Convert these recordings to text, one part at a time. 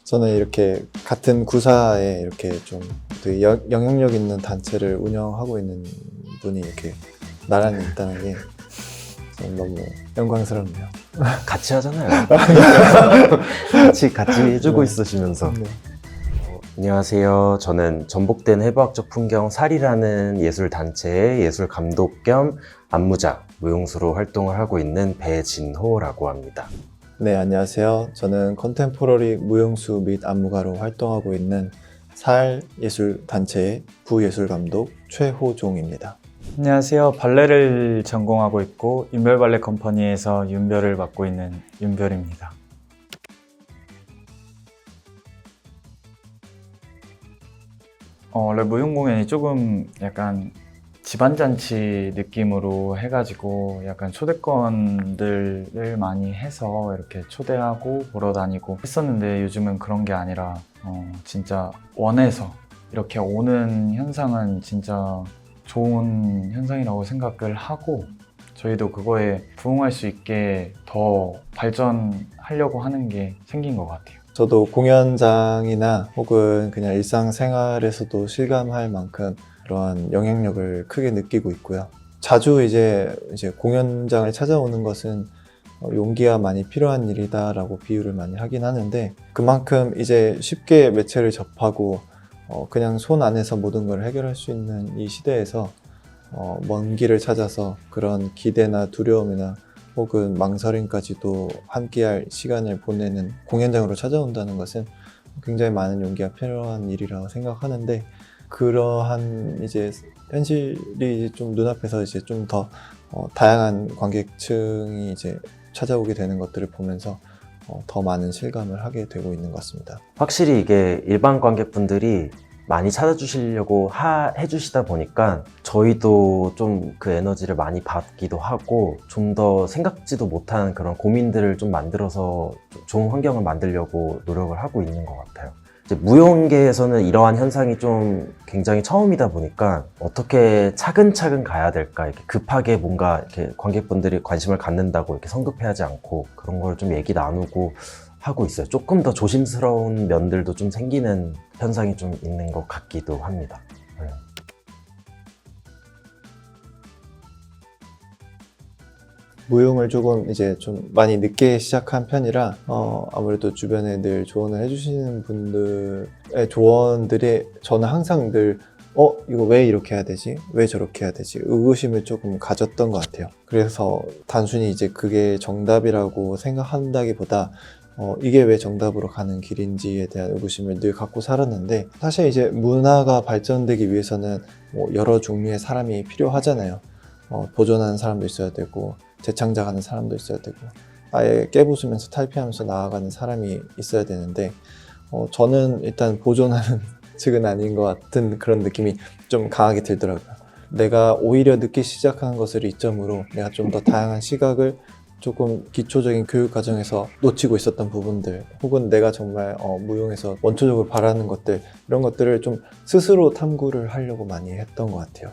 저는 이렇게 같은 구사에 이렇게 좀 되게 영향력 있는 단체를 운영하고 있는 분이 이렇게 나란히 있다는 게 저는 너무 영광스럽네요. 같이 하잖아요. 같이 해주고 네. 있으시면서. 네. 안녕하세요. 저는 전복된 해부학적 풍경 살이라는 예술 단체의 예술 감독 겸 안무자, 무용수로 활동을 하고 있는 배진호라고 합니다. 네, 안녕하세요. 저는 컨템포러리 무용수 및 안무가로 활동하고 있는 살 예술 단체의 부예술 감독 최호종입니다. 안녕하세요. 발레를 전공하고 있고 윤별 발레 컴퍼니에서 윤별을 맡고 있는 윤별입니다. 원래 무용 공연이 조금 약간 집안잔치 느낌으로 해가지고 약간 초대권들을 많이 해서 이렇게 초대하고 보러 다니고 했었는데 요즘은 그런 게 아니라 진짜 원해서 이렇게 오는 현상은 진짜 좋은 현상이라고 생각을 하고 저희도 그거에 부응할 수 있게 더 발전하려고 하는 게 생긴 것 같아요. 저도 공연장이나 혹은 그냥 일상생활에서도 실감할 만큼 그러한 영향력을 크게 느끼고 있고요. 자주 이제 공연장을 찾아오는 것은 용기가 많이 필요한 일이다라고 비유를 많이 하긴 하는데 그만큼 이제 쉽게 매체를 접하고 그냥 손 안에서 모든 걸 해결할 수 있는 이 시대에서 먼 길을 찾아서 그런 기대나 두려움이나 혹은 망설임까지도 함께할 시간을 보내는 공연장으로 찾아온다는 것은 굉장히 많은 용기가 필요한 일이라고 생각하는데 그러한 이제 현실이 좀 눈앞에서 이제 좀 더 다양한 관객층이 이제 찾아오게 되는 것들을 보면서 더 많은 실감을 하게 되고 있는 것 같습니다. 확실히 이게 일반 관객분들이 많이 찾아주시려고 해주시다 보니까 저희도 좀 그 에너지를 많이 받기도 하고 좀 더 생각지도 못한 그런 고민들을 좀 만들어서 좋은 환경을 만들려고 노력을 하고 있는 것 같아요. 이제 무용계에서는 이러한 현상이 좀 굉장히 처음이다 보니까 어떻게 차근차근 가야 될까, 이렇게 급하게 뭔가 이렇게 관객분들이 관심을 갖는다고 이렇게 성급해하지 않고 그런 걸 좀 얘기 나누고 하고 있어요. 조금 더 조심스러운 면들도 좀 생기는 현상이 좀 있는 것 같기도 합니다. 네. 무용을 조금 이제 좀 많이 늦게 시작한 편이라 아무래도 주변에 늘 조언을 해주시는 분들의 조언들이 저는 항상 늘 이거 왜 이렇게 해야 되지? 왜 저렇게 해야 되지? 의구심을 조금 가졌던 것 같아요. 그래서 단순히 이제 그게 정답이라고 생각한다기보다 이게 왜 정답으로 가는 길인지에 대한 의구심을 늘 갖고 살았는데 사실 이제 문화가 발전되기 위해서는 뭐 여러 종류의 사람이 필요하잖아요. 보존하는 사람도 있어야 되고 재창작하는 사람도 있어야 되고 아예 깨부수면서 탈피하면서 나아가는 사람이 있어야 되는데 저는 일단 보존하는 측은 아닌 것 같은 그런 느낌이 좀 강하게 들더라고요. 내가 오히려 늦게 시작한 것을 이점으로 내가 좀 더 다양한 시각을 조금 기초적인 교육 과정에서 놓치고 있었던 부분들 혹은 내가 정말 무용에서 원초적으로 바라는 것들 이런 것들을 좀 스스로 탐구를 하려고 많이 했던 것 같아요.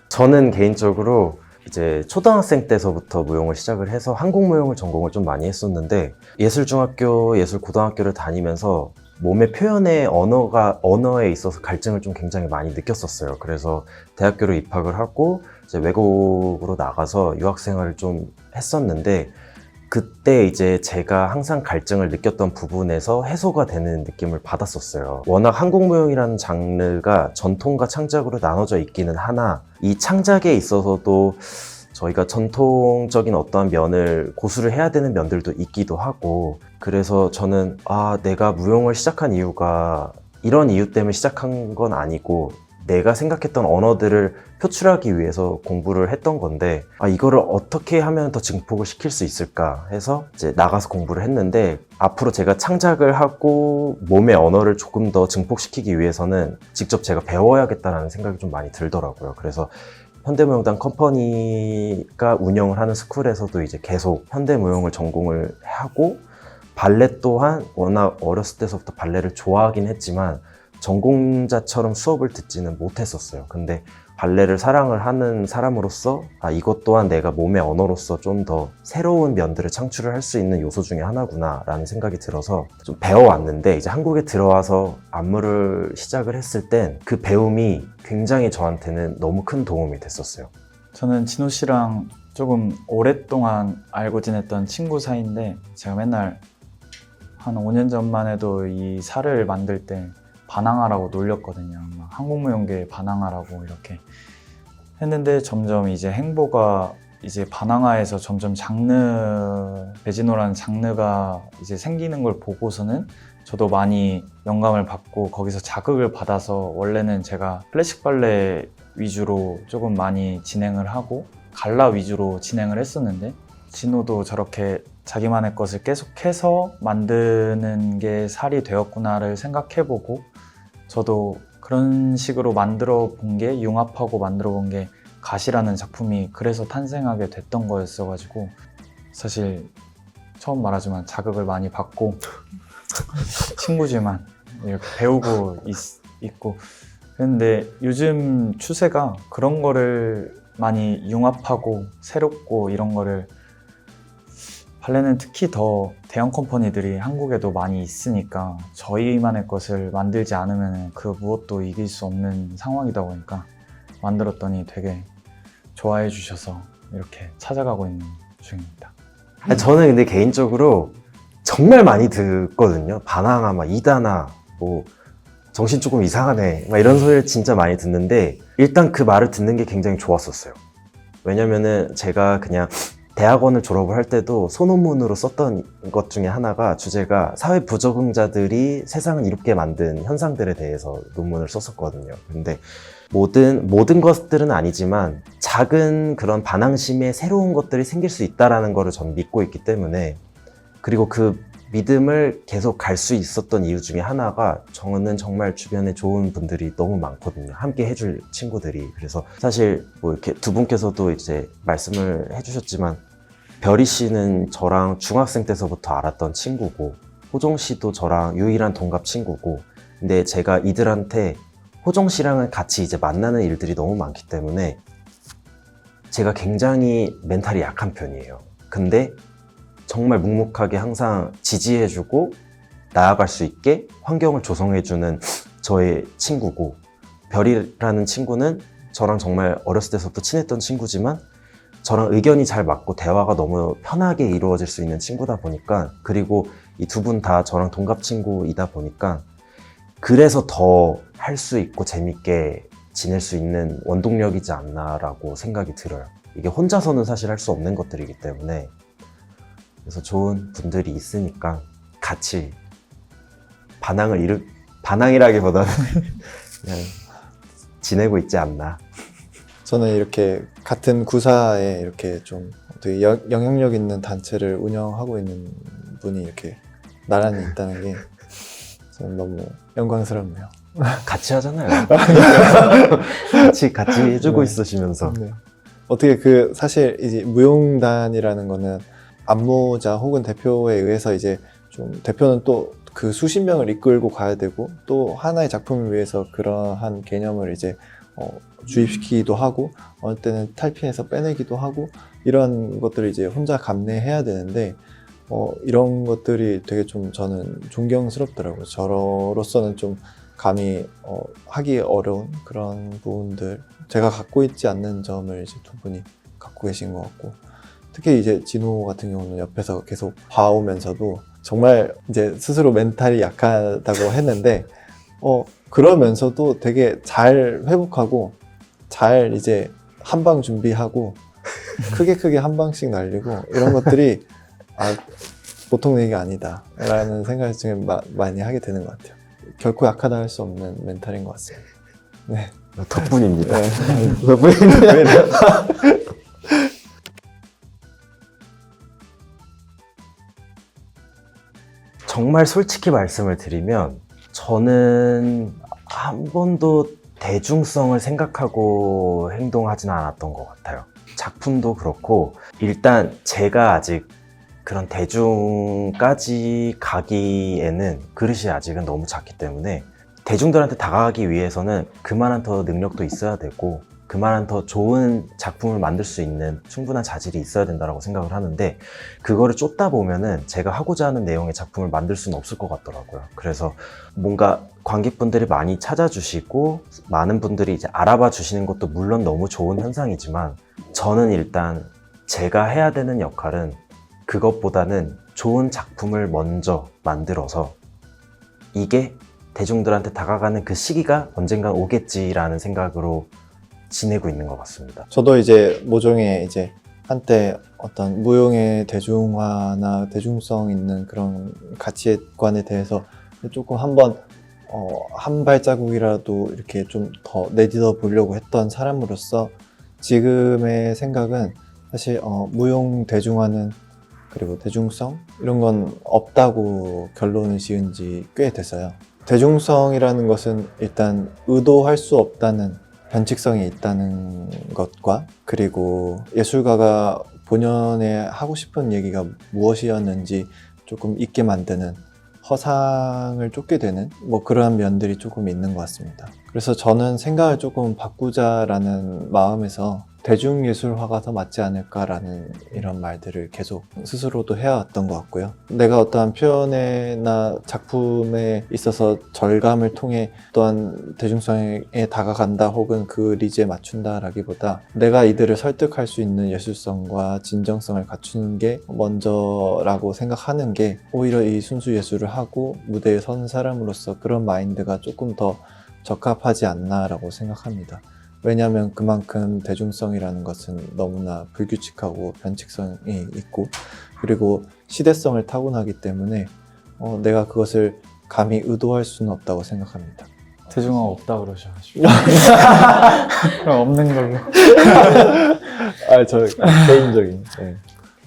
저는 개인적으로 이제 초등학생 때서부터 무용을 시작을 해서 한국무용을 전공을 좀 많이 했었는데 예술중학교, 예술고등학교를 다니면서 몸의 표현의 언어에 있어서 갈증을 좀 굉장히 많이 느꼈었어요. 그래서 대학교를 입학을 하고 이제 외국으로 나가서 유학생활을 좀 했었는데 그때 이제 제가 항상 갈증을 느꼈던 부분에서 해소가 되는 느낌을 받았었어요. 워낙 한국무용이라는 장르가 전통과 창작으로 나눠져 있기는 하나 이 창작에 있어서도 저희가 전통적인 어떠한 면을 고수를 해야 되는 면들도 있기도 하고 그래서 저는 내가 무용을 시작한 이유가 이런 이유 때문에 시작한 건 아니고 내가 생각했던 언어들을 표출하기 위해서 공부를 했던 건데 이거를 어떻게 하면 더 증폭을 시킬 수 있을까 해서 이제 나가서 공부를 했는데 앞으로 제가 창작을 하고 몸의 언어를 조금 더 증폭시키기 위해서는 직접 제가 배워야겠다는 생각이 좀 많이 들더라고요. 그래서 현대무용단 컴퍼니가 운영을 하는 스쿨에서도 이제 계속 현대무용을 전공을 하고 발레 또한 워낙 어렸을 때서부터 발레를 좋아하긴 했지만 전공자처럼 수업을 듣지는 못했었어요. 근데 발레를 사랑을 하는 사람으로서 이것 또한 내가 몸의 언어로서 좀 더 새로운 면들을 창출을 할 수 있는 요소 중에 하나구나 라는 생각이 들어서 좀 배워왔는데, 이제 한국에 들어와서 안무를 시작을 했을 땐 그 배움이 굉장히 저한테는 너무 큰 도움이 됐었어요. 저는 진호 씨랑 조금 오랫동안 알고 지냈던 친구 사이인데, 제가 맨날 한 5년 전만 해도 이 살을 만들 때 반항하라고 놀렸거든요. 막 한국무용계의 반항하라고 이렇게 했는데, 점점 이제 행보가 이제 반항하에서 점점 배진호라는 장르가 이제 생기는 걸 보고서는 저도 많이 영감을 받고, 거기서 자극을 받아서 원래는 제가 클래식 발레 위주로 조금 많이 진행을 하고 갈라 위주로 진행을 했었는데, 진호도 저렇게 자기만의 것을 계속해서 만드는 게 살이 되었구나를 생각해보고, 저도 그런 식으로 만들어 본 게, 융합하고 만들어 본 게 가시라는 작품이 그래서 탄생하게 됐던 거였어가지고, 사실 처음 말하지만 자극을 많이 받고 친구지만 이렇게 배우고 있고, 그런데 요즘 추세가 그런 거를 많이 융합하고 새롭고, 이런 거를 발레는 특히 더 대형 컴퍼니들이 한국에도 많이 있으니까 저희만의 것을 만들지 않으면 그 무엇도 이길 수 없는 상황이다 보니까 만들었더니 되게 좋아해 주셔서 이렇게 찾아가고 있는 중입니다. 저는 근데 개인적으로 정말 많이 듣거든요. 반항아, 막 이단아, 뭐 정신 조금 이상하네, 막 이런 소리를 진짜 많이 듣는데, 일단 그 말을 듣는 게 굉장히 좋았었어요. 왜냐면은 제가 그냥 대학원을 졸업을 할 때도 소논문으로 썼던 것 중에 하나가, 주제가 사회 부적응자들이 세상을 이롭게 만든 현상들에 대해서 논문을 썼었거든요. 근데 모든 것들은 아니지만 작은 그런 반항심에 새로운 것들이 생길 수 있다라는 거를 전 믿고 있기 때문에, 그리고 그 믿음을 계속 갈 수 있었던 이유 중에 하나가, 저는 정말 주변에 좋은 분들이 너무 많거든요. 함께 해줄 친구들이. 그래서 사실 뭐 이렇게 두 분께서도 이제 말씀을 해주셨지만, 별이 씨는 저랑 중학생 때서부터 알았던 친구고, 호정 씨도 저랑 유일한 동갑 친구고, 근데 제가 이들한테 호정 씨랑은 같이 이제 만나는 일들이 너무 많기 때문에 제가 굉장히 멘탈이 약한 편이에요. 근데 정말 묵묵하게 항상 지지해주고 나아갈 수 있게 환경을 조성해주는 저의 친구고, 별이라는 친구는 저랑 정말 어렸을 때부터 친했던 친구지만 저랑 의견이 잘 맞고 대화가 너무 편하게 이루어질 수 있는 친구다 보니까, 그리고 이 두 분 다 저랑 동갑 친구이다 보니까 그래서 더 할 수 있고 재밌게 지낼 수 있는 원동력이지 않나라고 생각이 들어요. 이게 혼자서는 사실 할 수 없는 것들이기 때문에. 그래서 좋은 분들이 있으니까 같이 반항이라기보다는 그냥 지내고 있지 않나. 저는 이렇게 같은 구사에 이렇게 좀 되게 영향력 있는 단체를 운영하고 있는 분이 이렇게 나란히 있다는 게 저는 너무 영광스럽네요. 같이 하잖아요. 같이 해주고 네. 있으시면서. 네. 어떻게 사실 이제 무용단이라는 거는 안무자 혹은 대표에 의해서 이제 좀 대표는 또 그 수십 명을 이끌고 가야 되고, 또 하나의 작품을 위해서 그러한 개념을 이제 주입시키기도 하고, 어느 때는 탈피해서 빼내기도 하고, 이런 것들을 이제 혼자 감내해야 되는데, 이런 것들이 되게 좀 저는 존경스럽더라고요. 저로서는 좀 감히 하기 어려운 그런 부분들, 제가 갖고 있지 않는 점을 이제 두 분이 갖고 계신 것 같고, 특히 이제 진호 같은 경우는 옆에서 계속 봐오면서도 정말 이제 스스로 멘탈이 약하다고 했는데, 그러면서도 되게 잘 회복하고, 잘 이제 한방 준비하고, 크게 한 방씩 날리고, 이런 것들이 보통 얘기가 아니다 라는 생각을 좀 많이 하게 되는 것 같아요. 결코 약하다 할 수 없는 멘탈인 것 같습니다. 네. 덕분입니다. 네. 덕분입니다. 정말 솔직히 말씀을 드리면, 저는 한 번도 대중성을 생각하고 행동하지는 않았던 것 같아요. 작품도 그렇고, 일단 제가 아직 그런 대중까지 가기에는 그릇이 아직은 너무 작기 때문에, 대중들한테 다가가기 위해서는 그만한 더 능력도 있어야 되고, 그만한 더 좋은 작품을 만들 수 있는 충분한 자질이 있어야 된다고 생각을 하는데 그거를 쫓다 보면은 제가 하고자 하는 내용의 작품을 만들 수는 없을 것 같더라고요. 그래서 뭔가 관객분들이 많이 찾아주시고 많은 분들이 이제 알아봐 주시는 것도 물론 너무 좋은 현상이지만 저는 일단 제가 해야 되는 역할은 그것보다는 좋은 작품을 먼저 만들어서 이게 대중들한테 다가가는 그 시기가 언젠간 오겠지라는 생각으로 지내고 있는 것 같습니다. 저도 이제 모종의 이제 한때 어떤 무용의 대중화나 대중성 있는 그런 가치관에 대해서 조금 한번 한 발자국이라도 이렇게 좀 더 내딛어 보려고 했던 사람으로서 지금의 생각은 사실 무용 대중화는 그리고 대중성 이런 건 없다고 결론을 지은 지 꽤 됐어요. 대중성이라는 것은 일단 의도할 수 없다는 변칙성이 있다는 것과 그리고 예술가가 본연에 하고 싶은 얘기가 무엇이었는지 조금 잊게 만드는 허상을 쫓게 되는 뭐 그러한 면들이 조금 있는 것 같습니다. 그래서 저는 생각을 조금 바꾸자라는 마음에서 대중예술화가 더 맞지 않을까라는 이런 말들을 계속 스스로도 해왔던 것 같고요. 내가 어떠한 표현이나 작품에 있어서 절감을 통해 또한 대중성에 다가간다 혹은 그 리즈에 맞춘다라기보다 내가 이들을 설득할 수 있는 예술성과 진정성을 갖추는 게 먼저라고 생각하는 게 오히려 이 순수 예술을 하고 무대에 선 사람으로서 그런 마인드가 조금 더 적합하지 않나라고 생각합니다. 왜냐하면 그만큼 대중성이라는 것은 너무나 불규칙하고 변칙성이 있고 그리고 시대성을 타고나기 때문에 내가 그것을 감히 의도할 수는 없다고 생각합니다. 대중화 없다 그러셔가지고 그럼 없는 걸로. 저 개인적인. 네.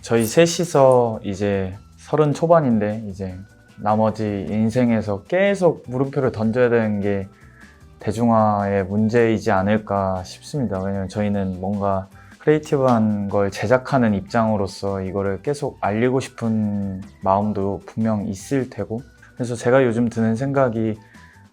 저희 셋이서 이제 30 초반인데 이제 나머지 인생에서 계속 물음표를 던져야 되는 게 대중화의 문제이지 않을까 싶습니다. 왜냐면 저희는 뭔가 크리에이티브한 걸 제작하는 입장으로서 이거를 계속 알리고 싶은 마음도 분명 있을 테고 그래서 제가 요즘 드는 생각이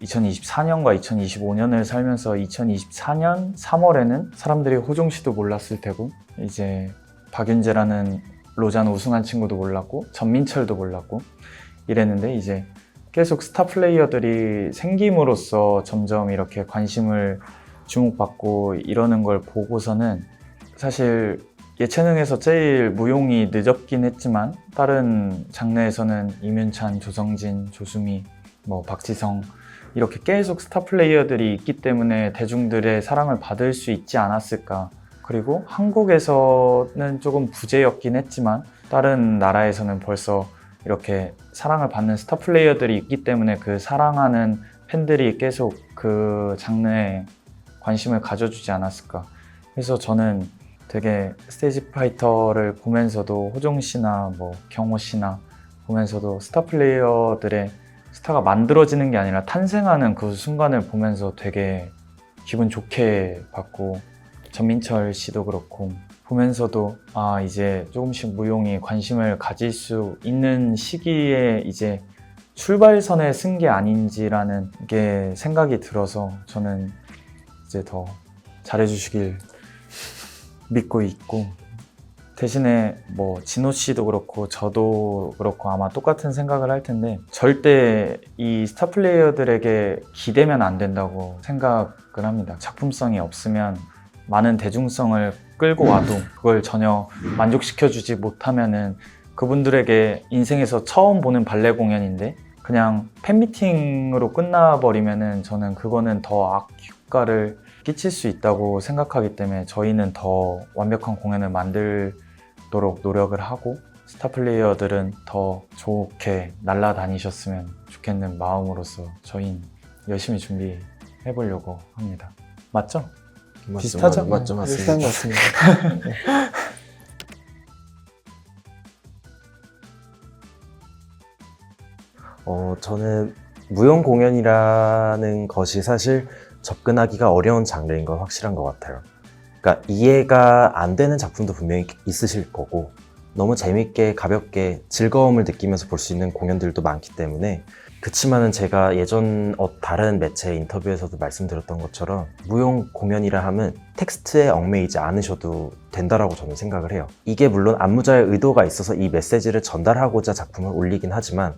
2024년과 2025년을 살면서 2024년 3월에는 사람들이 호종 씨도 몰랐을 테고 이제 박윤재라는 로잔 우승한 친구도 몰랐고 전민철도 몰랐고 이랬는데 이제 계속 스타 플레이어들이 생김으로써 점점 이렇게 관심을 주목받고 이러는 걸 보고서는 사실 예체능에서 제일 무용이 늦었긴 했지만 다른 장르에서는 이문찬, 조성진, 조수미, 뭐 박지성 이렇게 계속 스타 플레이어들이 있기 때문에 대중들의 사랑을 받을 수 있지 않았을까. 그리고 한국에서는 조금 부재였긴 했지만 다른 나라에서는 벌써 이렇게 사랑을 받는 스타 플레이어들이 있기 때문에 그 사랑하는 팬들이 계속 그 장르에 관심을 가져주지 않았을까. 그래서 저는 되게 스테이지 파이터를 보면서도 호종 씨나 뭐 경호 씨나 보면서도 스타 플레이어들의 스타가 만들어지는 게 아니라 탄생하는 그 순간을 보면서 되게 기분 좋게 봤고 전민철 씨도 그렇고 보면서도 아 이제 조금씩 무용이 관심을 가질 수 있는 시기에 이제 출발선에 쓴 게 아닌지라는 게 생각이 들어서 저는 이제 더 잘해주시길 믿고 있고 대신에 뭐 진호 씨도 그렇고 저도 그렇고 아마 똑같은 생각을 할 텐데 절대 이 스타 플레이어들에게 기대면 안 된다고 생각을 합니다. 작품성이 없으면 많은 대중성을 끌고 와도 그걸 전혀 만족시켜주지 못하면은 그분들에게 인생에서 처음 보는 발레 공연인데 그냥 팬미팅으로 끝나버리면은 저는 그거는 더 악효과를 끼칠 수 있다고 생각하기 때문에 저희는 더 완벽한 공연을 만들도록 노력을 하고 스타 플레이어들은 더 좋게 날아다니셨으면 좋겠는 마음으로서 저희는 열심히 준비해 보려고 합니다. 맞죠? 비슷하죠? 맞죠, 비슷한 맞습니다. 것 같습니다. 저는 무용 공연이라는 것이 사실 접근하기가 어려운 장르인 건 확실한 것 같아요. 그러니까 이해가 안 되는 작품도 분명히 있으실 거고 너무 재밌게 가볍게 즐거움을 느끼면서 볼 수 있는 공연들도 많기 때문에 그치만은 제가 예전 다른 매체 인터뷰에서도 말씀드렸던 것처럼 무용 공연이라 하면 텍스트에 얽매이지 않으셔도 된다라고 저는 생각을 해요. 이게 물론 안무자의 의도가 있어서 이 메시지를 전달하고자 작품을 올리긴 하지만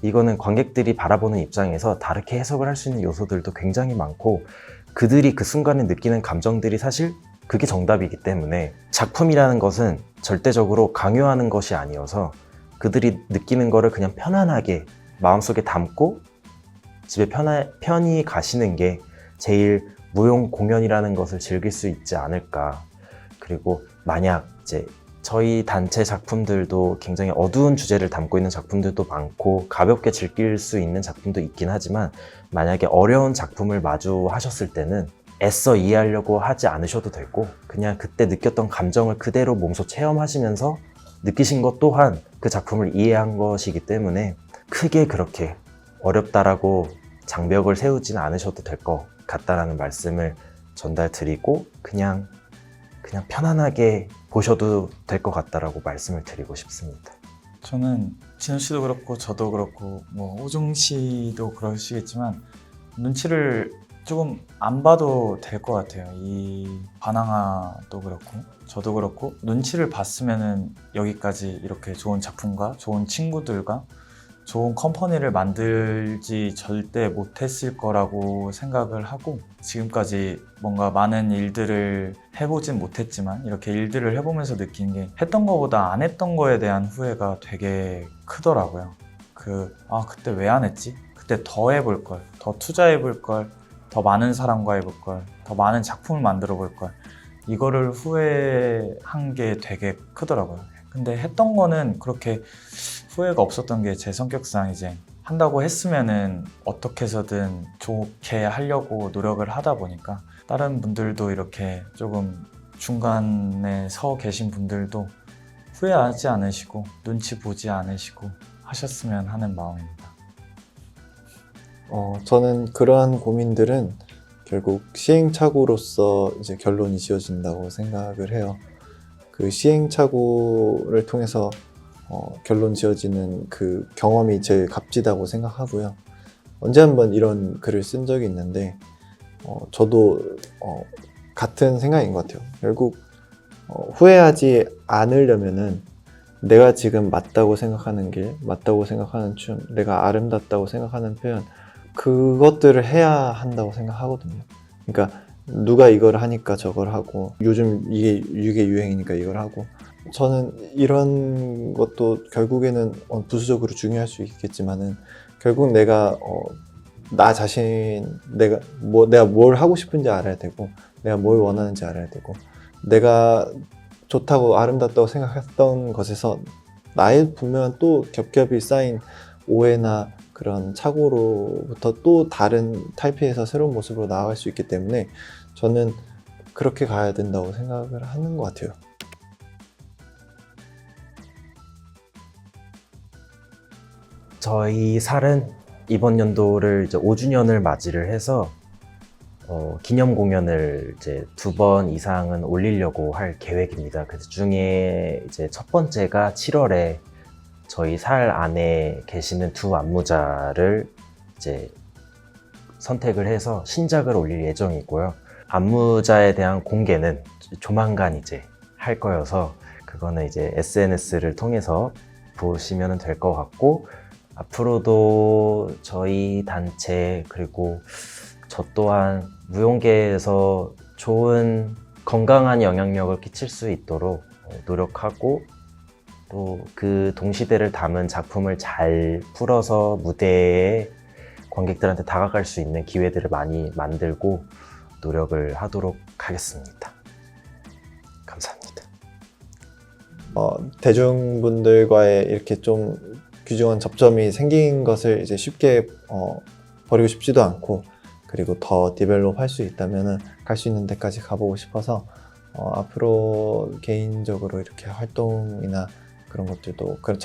이거는 관객들이 바라보는 입장에서 다르게 해석을 할 수 있는 요소들도 굉장히 많고 그들이 그 순간에 느끼는 감정들이 사실 그게 정답이기 때문에 작품이라는 것은 절대적으로 강요하는 것이 아니어서 그들이 느끼는 거를 그냥 편안하게 마음속에 담고 집에 편히 가시는 게 제일 무용 공연이라는 것을 즐길 수 있지 않을까. 그리고 만약 이제 저희 단체 작품들도 굉장히 어두운 주제를 담고 있는 작품들도 많고 가볍게 즐길 수 있는 작품도 있긴 하지만 만약에 어려운 작품을 마주하셨을 때는 애써 이해하려고 하지 않으셔도 되고 그냥 그때 느꼈던 감정을 그대로 몸소 체험하시면서 느끼신 것 또한 그 작품을 이해한 것이기 때문에 크게 그렇게 어렵다라고 장벽을 세우지는 않으셔도 될 것 같다라는 말씀을 전달드리고 그냥 편안하게 보셔도 될 것 같다라고 말씀을 드리고 싶습니다. 저는 진우 씨도 그렇고 저도 그렇고 뭐 호중 씨도 그러시겠지만 눈치를 조금 안 봐도 될 것 같아요. 이 바나나도 그렇고 저도 그렇고 눈치를 봤으면은 여기까지 이렇게 좋은 작품과 좋은 친구들과 좋은 컴퍼니를 만들지 절대 못했을 거라고 생각을 하고 지금까지 뭔가 많은 일들을 해보진 못했지만 이렇게 일들을 해보면서 느낀 게 했던 거보다 안 했던 거에 대한 후회가 되게 크더라고요. 그때 왜 안 했지? 그때 더 해볼 걸, 더 투자해 볼 걸, 더 많은 사람과 해볼 걸, 더 많은 작품을 만들어 볼 걸. 이거를 후회한 게 되게 크더라고요. 근데 했던 거는 그렇게 후회가 없었던 게 제 성격상 이제 한다고 했으면은 어떻게 해서든 좋게 하려고 노력을 하다 보니까 다른 분들도 이렇게 조금 중간에 서 계신 분들도 후회하지 않으시고 눈치 보지 않으시고 하셨으면 하는 마음입니다. 저는 그러한 고민들은 결국 시행착오로서 이제 결론이 지어진다고 생각을 해요. 그 시행착오를 통해서 결론 지어지는 그 경험이 제일 값지다고 생각하고요. 언제 한번 이런 글을 쓴 적이 있는데 저도 같은 생각인 것 같아요. 결국 후회하지 않으려면은 내가 지금 맞다고 생각하는 길, 맞다고 생각하는 춤, 내가 아름답다고 생각하는 표현 그것들을 해야 한다고 생각하거든요. 그러니까 누가 이걸 하니까 저걸 하고 요즘 이게 유행이니까 이걸 하고 저는 이런 것도 결국에는 부수적으로 중요할 수 있겠지만은 결국 내가 나 자신 내가 뭘 하고 싶은지 알아야 되고 내가 뭘 원하는지 알아야 되고 내가 좋다고 아름답다고 생각했던 것에서 나의 분명한 또 겹겹이 쌓인 오해나 그런 착오로부터 또 다른 탈피해서 새로운 모습으로 나아갈 수 있기 때문에 저는 그렇게 가야 된다고 생각을 하는 것 같아요. 저희 살은 이번 연도를 이제 5주년을 맞이를 해서 기념 공연을 이제 2번 이상은 올리려고 할 계획입니다. 그 중에 이제 첫 번째가 7월에 저희 살 안에 계시는 2 안무자를 이제 선택을 해서 신작을 올릴 예정이고요. 안무자에 대한 공개는 조만간 이제 할 거여서 그거는 이제 SNS를 통해서 보시면 될 것 같고 앞으로도 저희 단체 그리고 저 또한 무용계에서 좋은 건강한 영향력을 끼칠 수 있도록 노력하고 또 그 동시대를 담은 작품을 잘 풀어서 무대에 관객들한테 다가갈 수 있는 기회들을 많이 만들고 노력을 하도록 하겠습니다. 감사합니다. 대중분들과의 이렇게 좀 귀중한 접점이 생긴 것을 이제 쉽게 버리고 싶지도 않고 그리고 더 디벨롭 할 수 있다면 갈 수 있는 데까지 가보고 싶어서 앞으로 개인적으로 이렇게 활동이나 그런 것들도 그런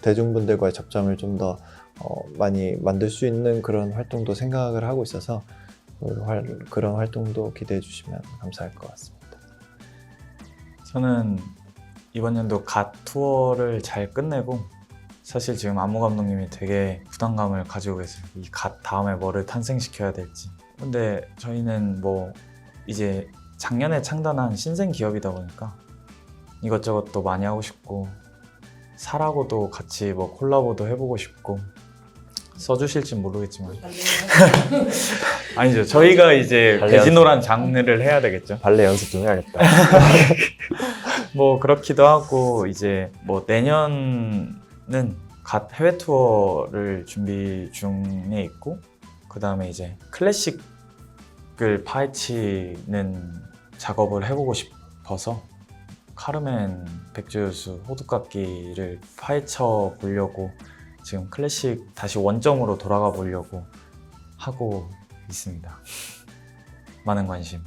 대중분들과의 접점을 좀 더 많이 만들 수 있는 그런 활동도 생각을 하고 있어서 그런 활동도 기대해 주시면 감사할 것 같습니다. 저는 이번 연도 갓 투어를 잘 끝내고 사실 지금 안무 감독님이 되게 부담감을 가지고 계세요. 이 갓 다음에 뭐를 탄생시켜야 될지. 근데 저희는 뭐 이제 작년에 창단한 신생 기업이다 보니까 이것저것 또 많이 하고 싶고 사라고도 같이 뭐 콜라보도 해보고 싶고 써주실진 모르겠지만 아니죠. 저희가 이제 발레 베지노란 장르를 해야 되겠죠. 발레 연습 좀 해야겠다. 뭐 그렇기도 하고 이제 뭐 내년은 갓 해외 투어를 준비 중에 있고 그 다음에 이제 클래식을 파헤치는 작업을 해보고 싶어서 카르멘 백주유수 호두깎이를 파헤쳐 보려고 지금 클래식 다시 원점으로 돌아가 보려고 하고 있습니다. 많은 관심